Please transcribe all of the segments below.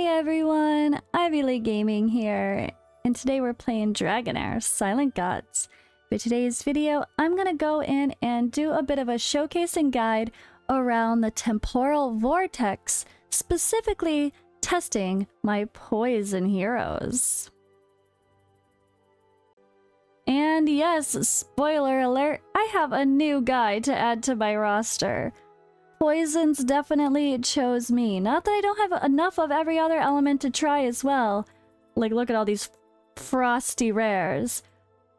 Hey everyone, Ivy League Gaming here, and today we're playing Dragonheir Silent Gods. For today's video, I'm gonna go in and do a bit of a showcase and guide around the Temporal Vortex, specifically testing my poison heroes. And yes, spoiler alert, I have a new guy to add to my roster. Poisons definitely chose me. Not that I don't have enough of every other element to try as well. Like, look at all these frosty rares.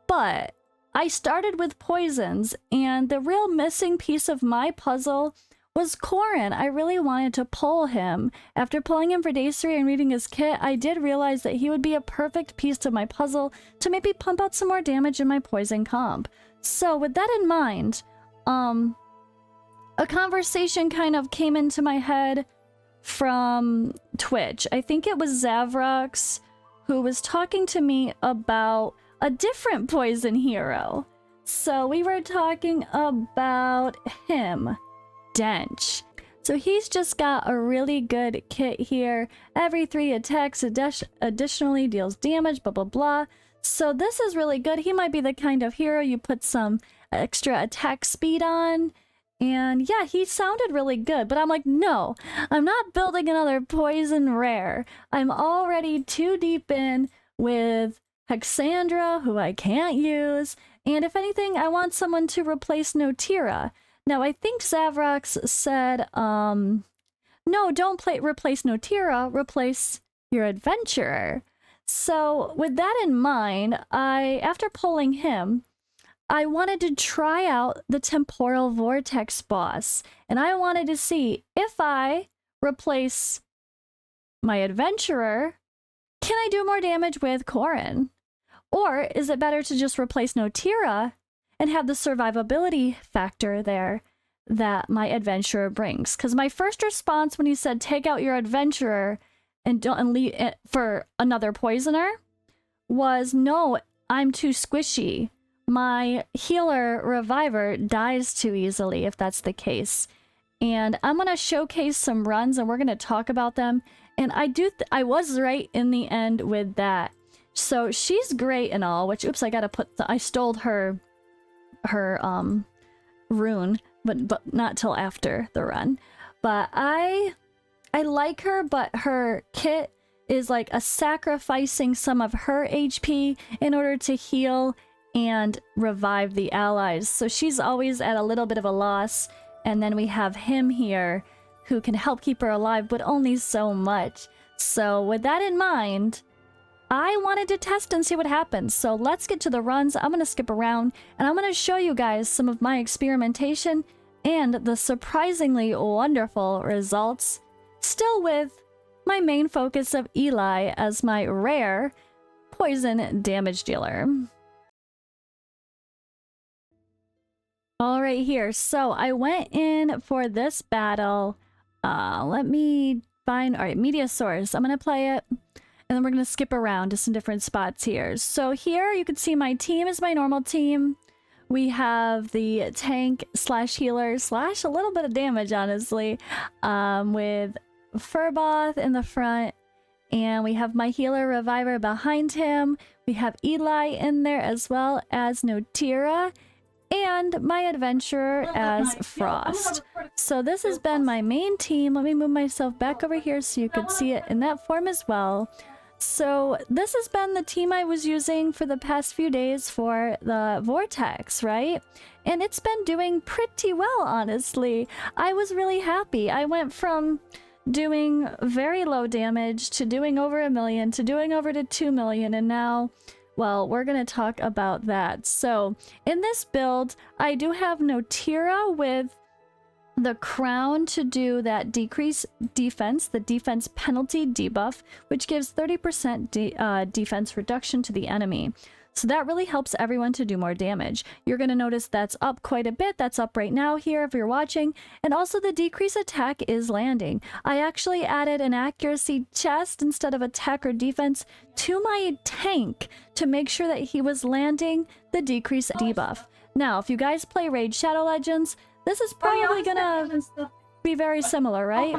But I started with poisons, and the real missing piece of my puzzle was Corin. I really wanted to pull him. After pulling him for Days 3 and reading his kit, I did realize that he would be a perfect piece to my puzzle to maybe pump out some more damage in my poison comp. So with that in mind, a conversation kind of came into my head from Twitch. I think it was Zavrox who was talking to me about a different poison hero. So we were talking about him, Dench. So he's just got a really good kit here. Every 3 attacks additionally deals damage, blah, blah, blah. So this is really good. He might be the kind of hero you put some extra attack speed on. And yeah, he sounded really good, but I'm like, no, I'm not building another poison rare. I'm already too deep in with Hexandra, who I can't use, and if anything, I want someone to replace Notira. Now, I think Zavrox said, no, don't replace Notira, replace your adventurer. So with that in mind, after pulling him, I wanted to try out the Temporal Vortex boss, and I wanted to see if I replace my adventurer, can I do more damage with Corin? Or is it better to just replace Notira and have the survivability factor there that my adventurer brings? Because my first response when he said take out your adventurer and don't leave it for another poisoner was no, I'm too squishy. My healer reviver dies too easily if that's the case. And I'm going to showcase some runs and we're going to talk about them. And I was right in the end with that. So she's great and all, which, oops, I got to put I stole her rune, but not till after the run. But I like her, but her kit is like a sacrificing some of her HP in order to heal and revive the allies. So she's always at a little bit of a loss. And then we have him here who can help keep her alive, but only so much. So with that in mind, I wanted to test and see what happens. So let's get to the runs. I'm going to skip around and I'm going to show you guys some of my experimentation and the surprisingly wonderful results. Still with my main focus of Eli as my rare poison damage dealer. All right, here. So I went in for this battle. Let me find, all right, media source. I'm going to play it and then we're going to skip around to some different spots here. So here you can see my team is my normal team. We have the tank slash healer slash a little bit of damage, honestly, with Furboth in the front. And we have my healer reviver behind him. We have Eli in there as well as Notira. And my adventurer as Frost. So this has been my main team. Let me move myself back over here so you could see it in that form as well. So this has been the team I was using for the past few days for the Vortex, right? And it's been doing pretty well, honestly. I was really happy. I went from doing very low damage to doing over 1 million to doing over to 2 million, and now, well, we're going to talk about that. So in this build, I do have Notira with the crown to do that decrease defense, the defense penalty debuff, which gives 30% defense reduction to the enemy. So that really helps everyone to do more damage. You're going to notice that's up quite a bit. That's up right now here if you're watching. And also the decrease attack is landing. I actually added an accuracy chest instead of attack or defense to my tank to make sure that he was landing the decrease debuff. Now, if you guys play Raid Shadow Legends, this is probably gonna be very similar, right?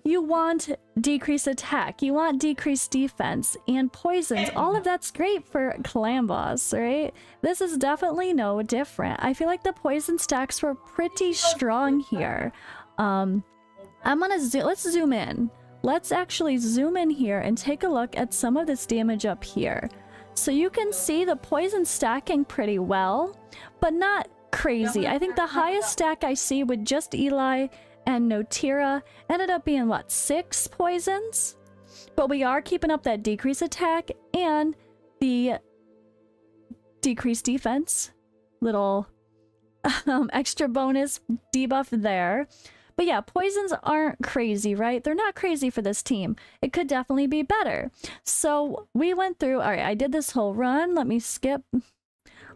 You want decreased attack, you want decreased defense, and poisons. All of that's great for clan boss, right? This is definitely no different. I feel like the poison stacks were pretty strong here. Let's zoom in. Let's actually zoom in here and take a look at some of this damage up here. So you can see the poison stacking pretty well, but not crazy. I think the highest stack I see with just Eli and Notira ended up being, what, 6 poisons? But we are keeping up that decreased attack and the decreased defense. Little extra bonus debuff there. But yeah, poisons aren't crazy, right? They're not crazy for this team. It could definitely be better. So we went through, all right, I did this whole run. Let me skip.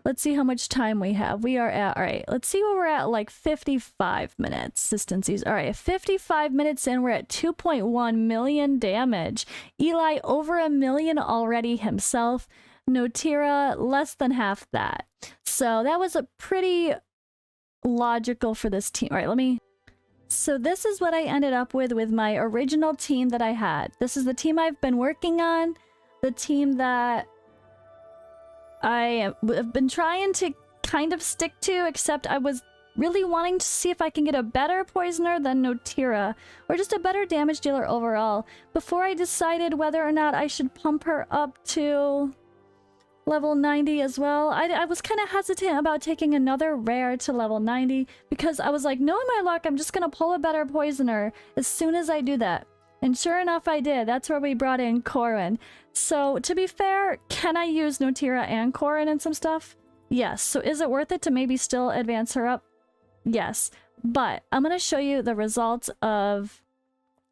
Let's see how much time we have. We are at, all right, let's see where we're at, like 55 minutes. Consistencies. All right, 55 minutes in, we're at 2.1 million damage. Eli over 1 million already himself. Notira less than half that. So that was a pretty logical for this team. All right, let me... So this is what I ended up with my original team that I had. This is the team I've been working on, the team that I have been trying to kind of stick to, except I was really wanting to see if I can get a better poisoner than Notira, or just a better damage dealer overall, before I decided whether or not I should pump her up to level 90 as well. I was kind of hesitant about taking another rare to level 90 because I was like, knowing my luck, I'm just gonna pull a better poisoner as soon as I do that. And sure enough, I did. That's where we brought in Corin. So to be fair, can I use Notira and Corin and some stuff? Yes. So is it worth it to maybe still advance her up? Yes. But I'm gonna show you the results of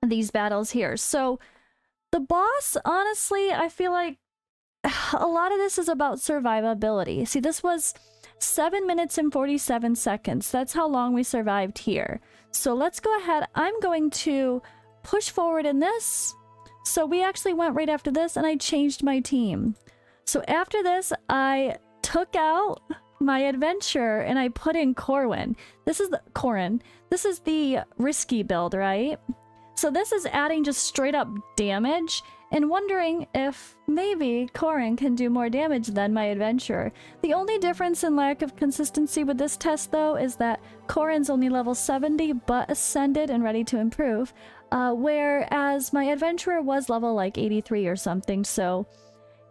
these battles here. So the boss, honestly, I feel like a lot of this is about survivability. See, this was 7 minutes and 47 seconds. That's how long we survived here. So let's go ahead. I'm going to push forward in this. So we actually went right after this and I changed my team. So after this, I took out my adventurer and I put in Corin. This is the risky build, right? So this is adding just straight up damage and wondering if maybe Corin can do more damage than my adventurer. The only difference in lack of consistency with this test, though, is that Corin's only level 70 but ascended and ready to improve, whereas my adventurer was level like 83 or something, so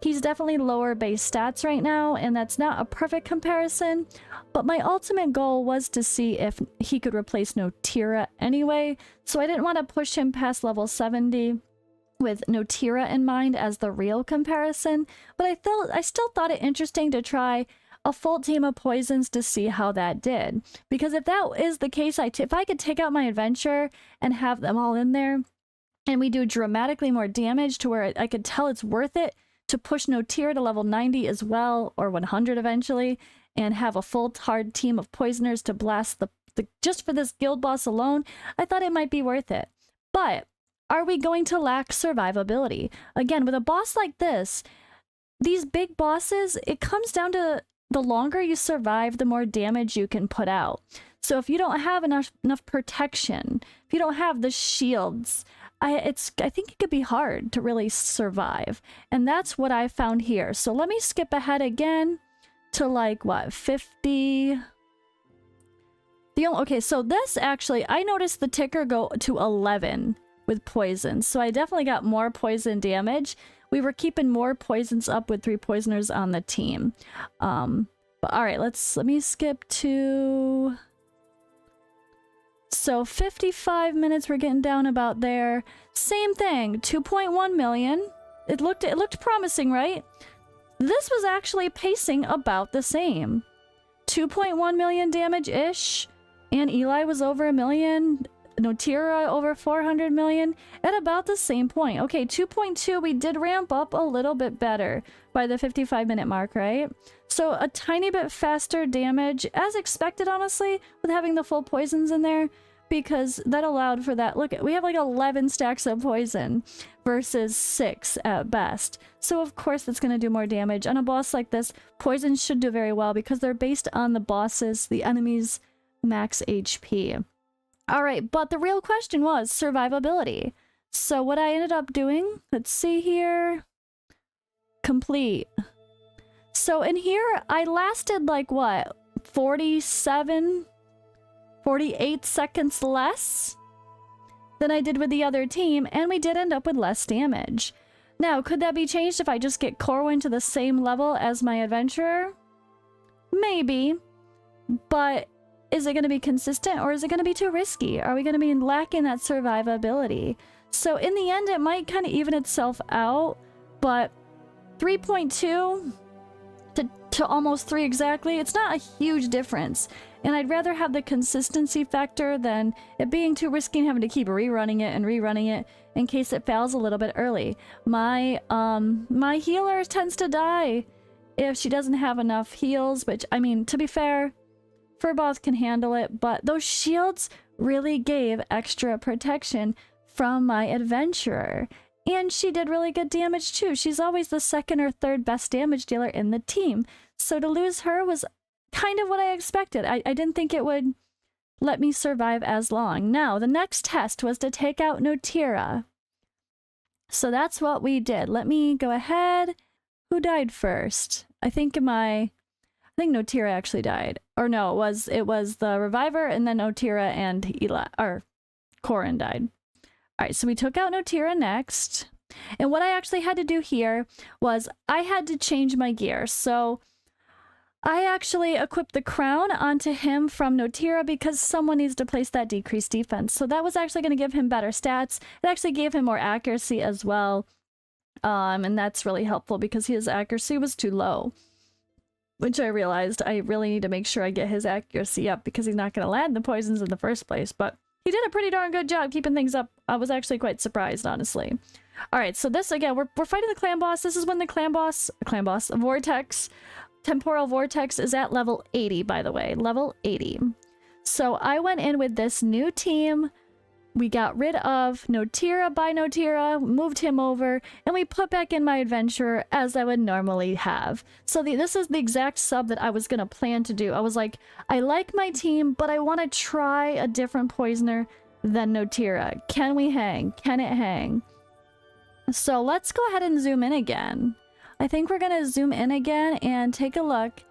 he's definitely lower base stats right now, and that's not a perfect comparison, but my ultimate goal was to see if he could replace Notira anyway, so I didn't want to push him past level 70 with Notira in mind as the real comparison, but I still thought it interesting to try a full team of poisons to see how that did. Because if that is the case, if I could take out my adventure and have them all in there, and we do dramatically more damage to where I could tell it's worth it to push Notira to level 90 as well, or 100 eventually, and have a full hard team of poisoners to blast the just for this guild boss alone, I thought it might be worth it. But are we going to lack survivability? Again, with a boss like this, these big bosses, it comes down to the longer you survive, the more damage you can put out. So if you don't have enough protection, if you don't have the shields, I think it could be hard to really survive. And that's what I found here. So let me skip ahead again to like, what, 50... Okay, so this actually, I noticed the ticker go to 11 with poison. So I definitely got more poison damage. We were keeping more poisons up with 3 poisoners on the team. But all right, let me skip to... So 55 minutes, we're getting down about there. Same thing, 2.1 million. It looked promising, right? This was actually pacing about the same. 2.1 million damage-ish. And Eli was over 1 million. Notira over 400 million at about the same point. Okay, 2.2, we did ramp up a little bit better by the 55-minute mark, right? So a tiny bit faster damage, as expected, honestly, with having the full poisons in there, because that allowed for that. Look, we have like 11 stacks of poison versus 6 at best. So of course that's going to do more damage. On a boss like this, poison should do very well because they're based on the enemy's max HP. All right, but the real question was survivability. So what I ended up doing, let's see here, complete. So in here, I lasted like what, 47, 48 seconds less than I did with the other team, and we did end up with less damage. Now, could that be changed if I just get Corwin to the same level as my adventurer? Maybe, but is it going to be consistent or is it going to be too risky? Are we going to be lacking that survivability? So in the end, it might kind of even itself out, but 3.2 to almost 3 exactly, it's not a huge difference. And I'd rather have the consistency factor than it being too risky and having to keep rerunning it in case it fails a little bit early. My healer tends to die if she doesn't have enough heals, which, I mean, to be fair, Furboth can handle it, but those shields really gave extra protection from my adventurer. And she did really good damage too. She's always the second or third best damage dealer in the team. So to lose her was kind of what I expected. I didn't think it would let me survive as long. Now, the next test was to take out Notira. So that's what we did. Let me go ahead. Who died first? I think Notira actually died. Or no, it was the Reviver, and then Notira and Corin died. Alright, so we took out Notira next. And what I actually had to do here was I had to change my gear. So I actually equipped the crown onto him from Notira because someone needs to place that decreased defense. So that was actually going to give him better stats. It actually gave him more accuracy as well. And that's really helpful because his accuracy was too low. Which I realized I really need to make sure I get his accuracy up because he's not going to land the poisons in the first place. But he did a pretty darn good job keeping things up. I was actually quite surprised, honestly. Alright, so this, again, we're fighting the clan boss. This is when the clan boss, Vortex, Temporal Vortex is at level 80, by the way. Level 80. So I went in with this new team. We got rid of Notira by Notira, moved him over, and we put back in my adventurer as I would normally have. So this is the exact sub that I was going to plan to do. I was like, I like my team, but I want to try a different poisoner than Notira. Can we hang? Can it hang? So let's go ahead and zoom in again. I think we're going to zoom in again and take a look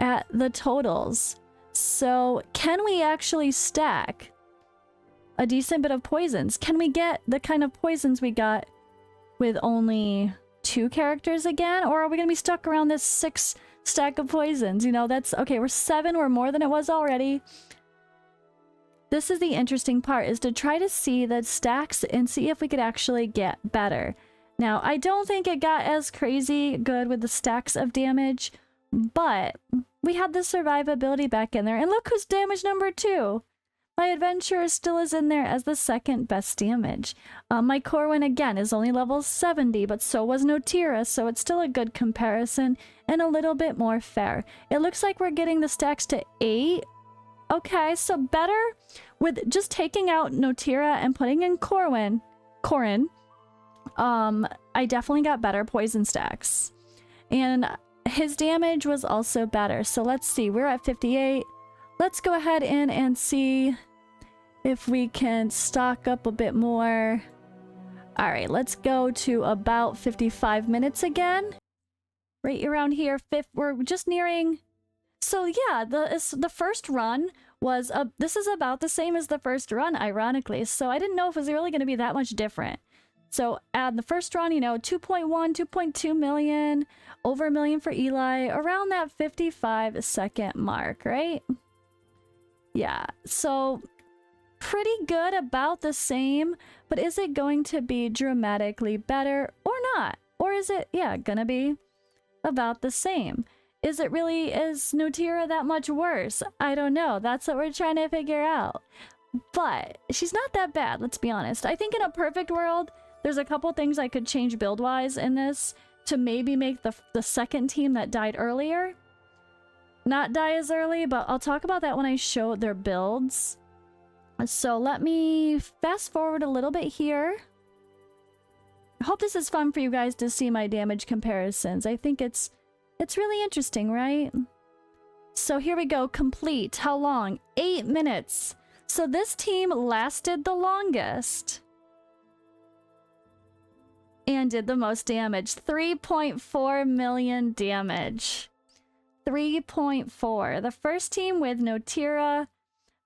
at the totals. So can we actually stack a decent bit of poisons? Can we get the kind of poisons we got with only 2 characters again? Or are we going to be stuck around this 6 stack of poisons? You know, that's okay. We're 7. We're more than it was already. This is the interesting part, is to try to see the stacks and see if we could actually get better. Now, I don't think it got as crazy good with the stacks of damage, but we had the survivability back in there. And look who's damage number 2. My adventurer still is in there as the second best damage. My Corwin, again, is only level 70, but so was Notira, so it's still a good comparison and a little bit more fair. It looks like we're getting the stacks to 8. Okay, so better with just taking out Notira and putting in Corin. I definitely got better poison stacks. And his damage was also better. So let's see, we're at 58. Let's go ahead in and see if we can stock up a bit more. All right, let's go to about 55 minutes again. Right around here, we're just nearing. So yeah, the first run was, this is about the same as the first run, ironically. So I didn't know if it was really going to be that much different. So the first run, you know, 2.1, 2.2 million, over 1 million for Eli, around that 55-second mark, right? Yeah, so pretty good, about the same, but is it going to be dramatically better or not? Or is it, yeah, gonna be about the same? Is Notira that much worse? I don't know. That's what we're trying to figure out. But she's not that bad, let's be honest. I think in a perfect world, there's a couple things I could change build-wise in this to maybe make the second team that died earlier not die as early, but I'll talk about that when I show their builds. So let me fast forward a little bit here. I hope this is fun for you guys to see my damage comparisons. I think it's really interesting, right? So here we go, complete. How long? 8 minutes. So this team lasted the longest and did the most damage. 3.4 million damage. 3.4. The first team with Notira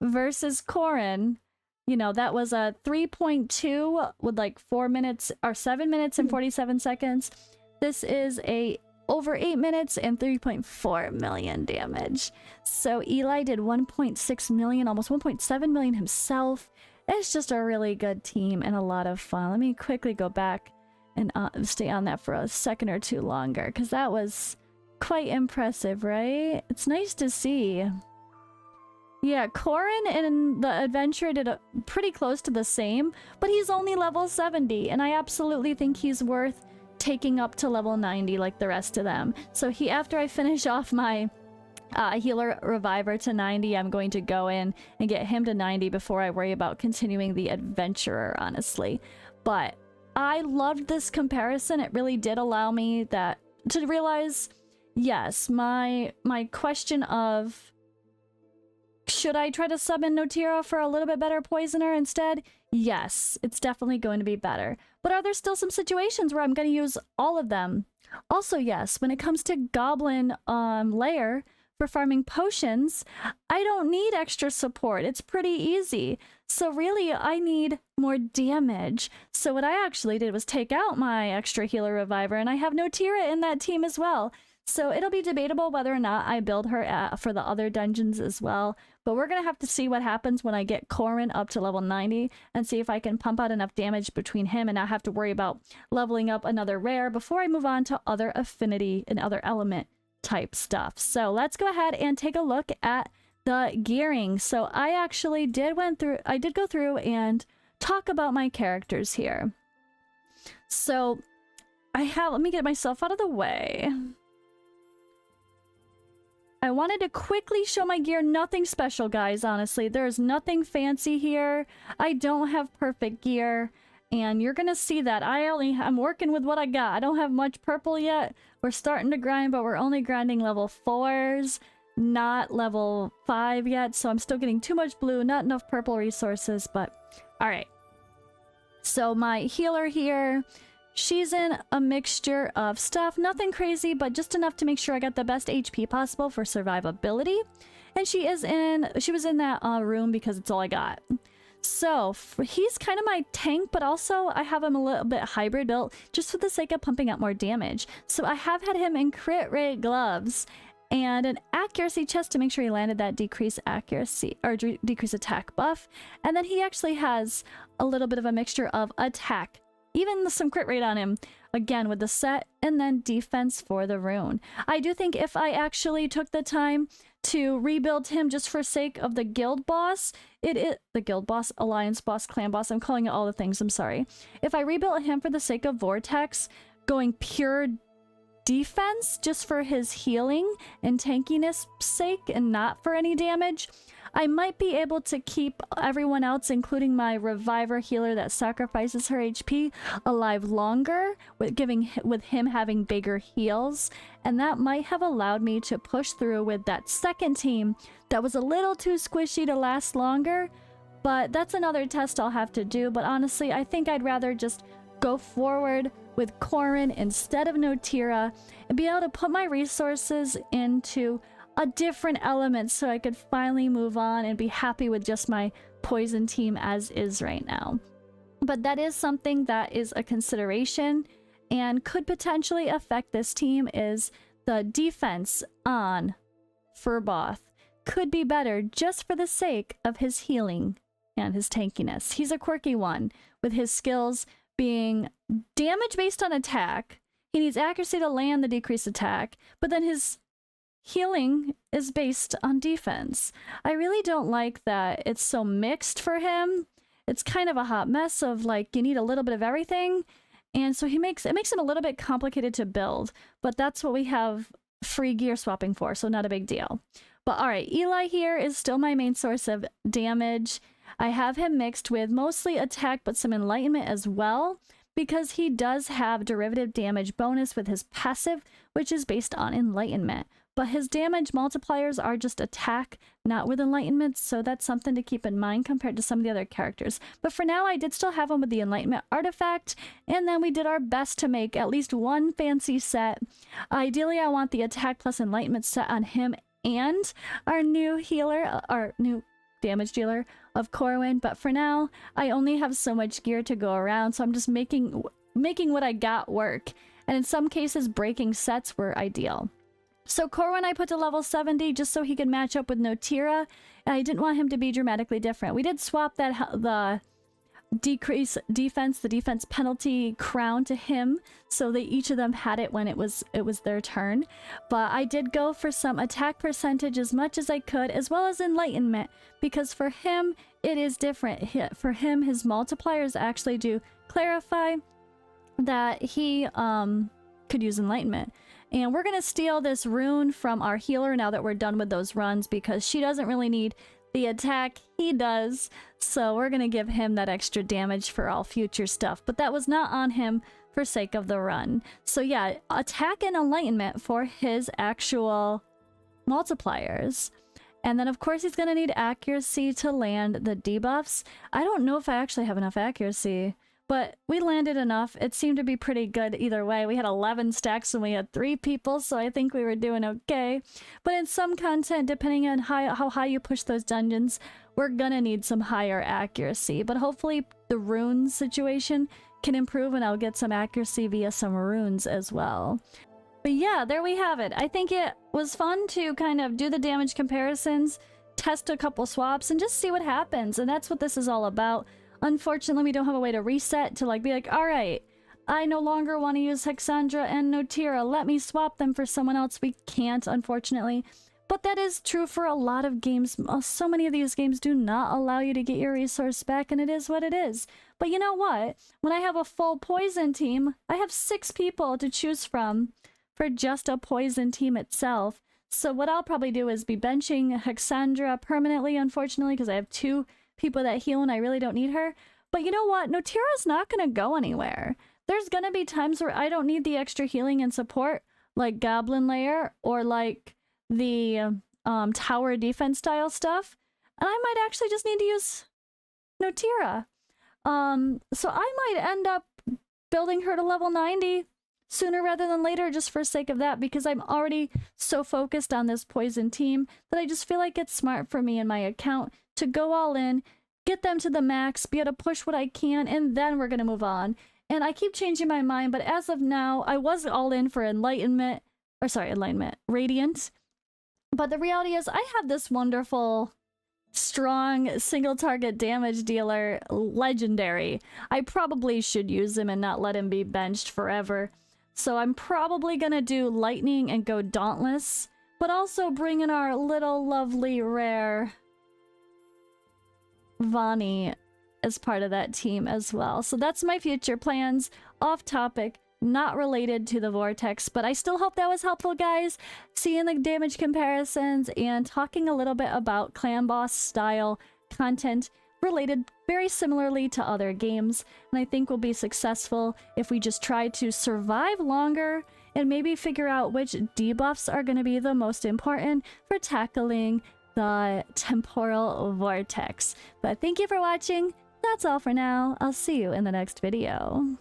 versus Corrin, you know, that was a 3.2 with like 4 minutes or 7 minutes and 47 seconds. This is a over 8 minutes and 3.4 million damage. So Eli did 1.6 million, almost 1.7 million himself. It's just a really good team and a lot of fun. Let me quickly go back and stay on that for a second or two longer, because that was quite impressive, right? It's nice to see. Yeah, Corrin and the adventurer did pretty close to the same, but he's only level 70, and I absolutely think he's worth taking up to level 90 like the rest of them. So after I finish off my healer reviver to 90, I'm going to go in and get him to 90 before I worry about continuing the adventurer, honestly. But I loved this comparison. It really did allow me to realize, yes, my question of should I try to sub in Notira for a little bit better poisoner instead? Yes, it's definitely going to be better. But are there still some situations where I'm going to use all of them? Also, yes, when it comes to Goblin Lair for farming potions, I don't need extra support. It's pretty easy. So really, I need more damage. So what I actually did was take out my extra healer reviver, and I have Notira in that team as well. So it'll be debatable whether or not I build her for the other dungeons as well. But we're going to have to see what happens when I get Corrin up to level 90 and see if I can pump out enough damage between him and not have to worry about leveling up another rare before I move on to other affinity and other element type stuff. So let's go ahead and take a look at the gearing. So I actually did go through and talk about my characters here. So let me get myself out of the way. I wanted to quickly show my gear. Nothing special, guys, honestly. There's nothing fancy here. I don't have perfect gear, and you're gonna see that. I'm working with what I got. I don't have much purple yet. We're starting to grind, but we're only grinding level 4s, not level 5 yet, so I'm still getting too much blue, not enough purple resources, but alright. So my healer here, she's in a mixture of stuff, nothing crazy, but just enough to make sure I got the best HP possible for survivability. And she was in that room because it's all I got. So he's kind of my tank, but also I have him a little bit hybrid built just for the sake of pumping out more damage. So I have had him in crit rate gloves and an accuracy chest to make sure he landed that decreased accuracy or decreased attack buff. And then he actually has a little bit of a mixture of attack, even some crit rate on him, again with the set, and then defense for the rune. I do think if I actually took the time to rebuild him just for sake of the guild boss, the guild boss, alliance boss, clan boss, I'm calling it all the things, I'm sorry. If I rebuilt him for the sake of Vortex, going pure defense just for his healing and tankiness sake and not for any damage, I might be able to keep everyone else, including my reviver healer that sacrifices her HP, alive longer with him having bigger heals, and that might have allowed me to push through with that second team that was a little too squishy to last longer. But that's another test I'll have to do. But honestly, I think I'd rather just go forward with Corrin instead of Notira and be able to put my resources into a different element so I could finally move on and be happy with just my poison team as is right now. But that is something that is a consideration and could potentially affect this team, is the defense on Furboth could be better just for the sake of his healing and his tankiness. He's a quirky one with his skills being damage based on attack. He needs accuracy to land the decreased attack, but then his healing is based on defense. I really don't like that it's so mixed for him. It's kind of a hot mess of like you need a little bit of everything, and so it makes him a little bit complicated to build, but that's what we have free gear swapping for, so not a big deal. But all right, Eli here is still my main source of damage. I have him mixed with mostly attack but some enlightenment as well, because he does have derivative damage bonus with his passive, which is based on enlightenment. But his damage multipliers are just attack, not with enlightenment, so that's something to keep in mind compared to some of the other characters. But for now, I did still have him with the enlightenment artifact, and then we did our best to make at least one fancy set. Ideally, I want the attack plus enlightenment set on him and our new healer, our new damage dealer of Corwin, but for now, I only have so much gear to go around, so I'm just making what I got work, and in some cases, breaking sets were ideal. So Corwin I put to level 70 just so he could match up with Notira, and I didn't want him to be dramatically different. We did swap the decrease defense, the defense penalty crown to him, so that each of them had it when it was their turn. But I did go for some attack percentage as much as I could, as well as enlightenment, because for him it is different. For him, his multipliers actually do clarify that he could use enlightenment. And we're gonna steal this rune from our healer now that we're done with those runs, because she doesn't really need the attack, he does. So we're gonna give him that extra damage for all future stuff. But that was not on him for sake of the run. So yeah, attack and enlightenment for his actual multipliers. And then of course he's gonna need accuracy to land the debuffs. I don't know if I actually have enough accuracy, but we landed enough. It seemed to be pretty good either way. We had 11 stacks and we had 3 people, so I think we were doing okay. But in some content, depending on how high you push those dungeons, we're gonna need some higher accuracy. But hopefully the runes situation can improve and I'll get some accuracy via some runes as well. But yeah, there we have it. I think it was fun to kind of do the damage comparisons, test a couple swaps, and just see what happens. And that's what this is all about. Unfortunately, we don't have a way to reset to be like, all right, I no longer want to use Hexandra and Notira. Let me swap them for someone else. We can't, unfortunately. But that is true for a lot of games. So many of these games do not allow you to get your resource back, and it is what it is. But you know what? When I have a full poison team, I have 6 people to choose from for just a poison team itself. So what I'll probably do is be benching Hexandra permanently, unfortunately, because I have 2 people that heal and I really don't need her. But you know what? Notira's not going to go anywhere. There's going to be times where I don't need the extra healing and support, like Goblin Lair or like the tower defense style stuff. And I might actually just need to use Notira. So I might end up building her to level 90 sooner rather than later, just for sake of that, because I'm already so focused on this poison team that I just feel like it's smart for me and my account to go all in, get them to the max, be able to push what I can, and then we're gonna move on. And I keep changing my mind, but as of now, I was all in for enlightenment, radiant. But the reality is I have this wonderful, strong, single target damage dealer, legendary. I probably should use him and not let him be benched forever. So I'm probably gonna do lightning and go dauntless, but also bring in our little lovely rare Vani as part of that team as well. So that's my future plans, off topic, not related to the Vortex, but I still hope that was helpful, guys. Seeing the damage comparisons and talking a little bit about clan boss style content related very similarly to other games. And I think we'll be successful if we just try to survive longer and maybe figure out which debuffs are going to be the most important for tackling the Temporal Vortex. But thank you for watching. That's all for now. I'll see you in the next video.